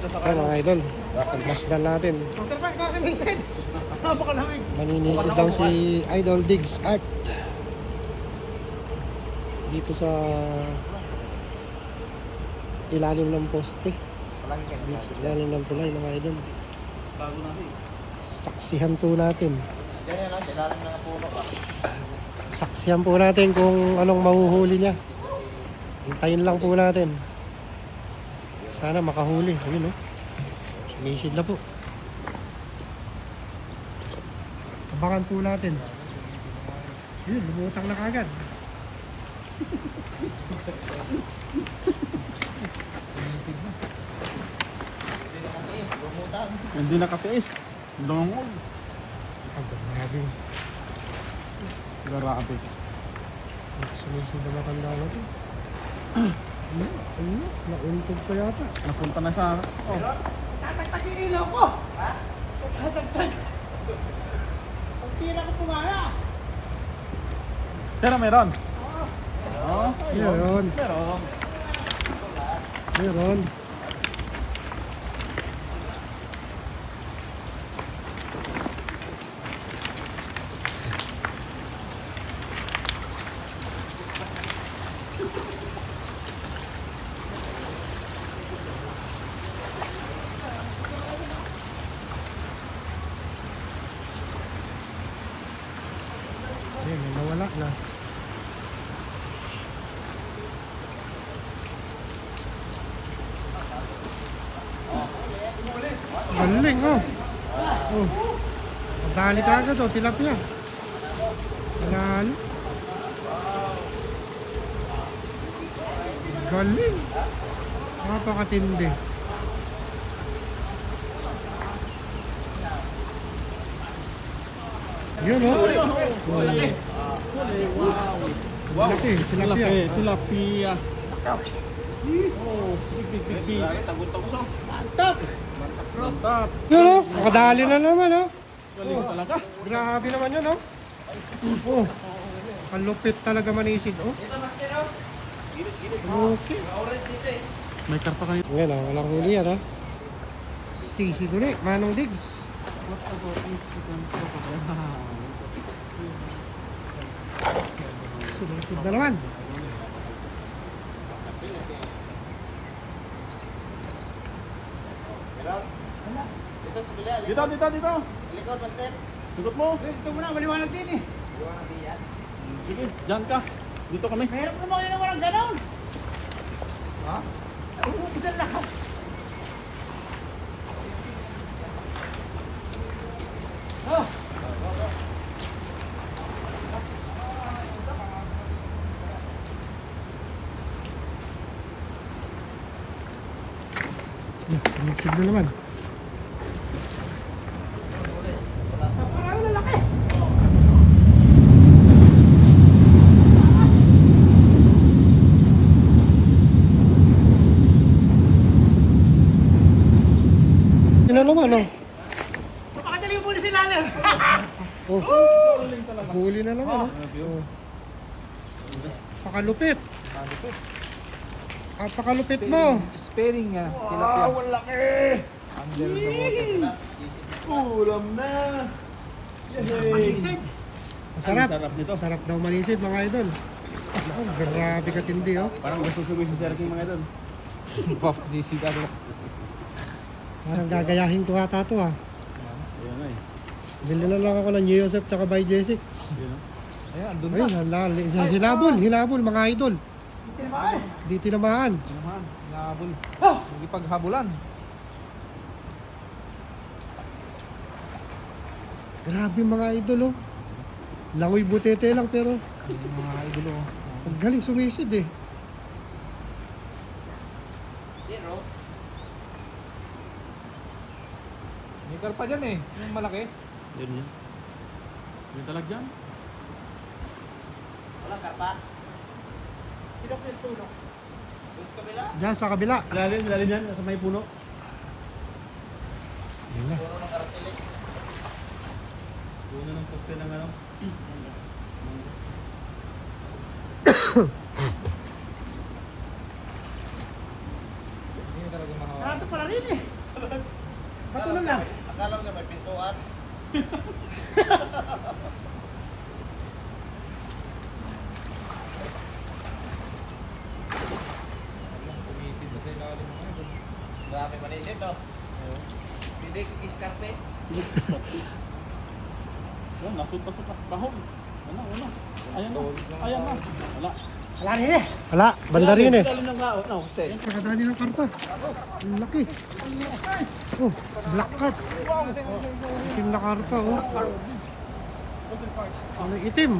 Ito mga idol, pagmasdan natin. Maninisid daw si Idol Diggs Art dito sa ilalim ng poste, dito sa ilalim ng tulay mga idol. Saksihan po natin. Saksihan po natin kung anong mahuhuli niya. Hintayin lang po natin. Sana makahuli. Ayun o. Sumisid na po. Tabangan po natin. Ayun, lumutang na kagad. Hindi nakatiis. Longol. Ang grabe. Grabe. Sumisid na matanda na ito. Ayun, nauntog pa yata. Napunta na sa... Oh. Tatagtag yung ilaw ko! Ha? Tatagtag! Ang tira ko pumara! Pero meron. Oo. Meron. Meron. Meron. Ayun, may nawala na. Galing oh. Oh. Madali ka agad oh, tilapia. Panalo. Galing. Napakatindi. Yun oh. Oh. Laki, tilapia. Tilapia. Oh, pipipipip. Tagot-tagot. Mantap! Mantap. Yun oh, nakadali na naman oh. Galing talaga. Grabe naman yun oh. Oh. Ang lupit talaga manisid oh. Okay. May karpa kayo. Ngayon oh, walang huli yan ah. Sisi ko rin, Manong Diggs. Sunod na naman. Dito. Tugot mo. Ito mo na, maliwanag din eh. Sige, dyan ka. Dito kami. Mahirap naman kayo na walang ganon. Ha? Uubos ang lakas. Oh! Sumiksig na naman. Parang lalaki. Yun na naman oh. Napakadali yung muna si Laler. Oh. Huli na naman oh. Oh. Pakalupit. Pakalupit mo. Sparing niya, tilapia. Wow, ang laki. Under the water. Ulam na. Magisid. Masarap. Ang sarap nito. Sarap daw manisid mga idol. Oh, grabe katindi oh. Parang gusto sugoy si Sir King mga idol. Papasisig ano. Parang gagayahin ko ata to ah. Ayan na eh. Bili na lang ako ng New Joseph tsaka by Jessic. Ayan, oh. Ayan, andun na. Ayun, hilabol mga idol. Hindi naman. Di tinamaan. Sinahan. Nahabol. Oh! Nagipaghabulan. Grabe mga idol oh. Langoy butete lang pero Mga idolo. ang galing sumisid eh. May karpa dyan eh. Yung malaki. Yan yun. Yung talag dyan. Walang karpa. Pinok yung tulok. Doon sa kabila. Diyan sa kabila. Lalim yan. Sa may puno. Yun na. Puro ng artilex. Puno ng poste ng ano. Hindi na talaga mahawak. Narado pala rin eh. Bato na lang. Akala mo may pintuan. Pumisid na sa ilalim ng idol. Marami manisit, no? Si Dex Escarpes. Yan, nasut-pasut na kahon. Ano? Ayan na. Ayan na. Wala. Wala rin eh. Wala, banda rin eh. Dali ng kao. No, stay. Nakadali ng karpa. Ang laki. Oh, black carp. Itim na karpa, oh. Ano itim?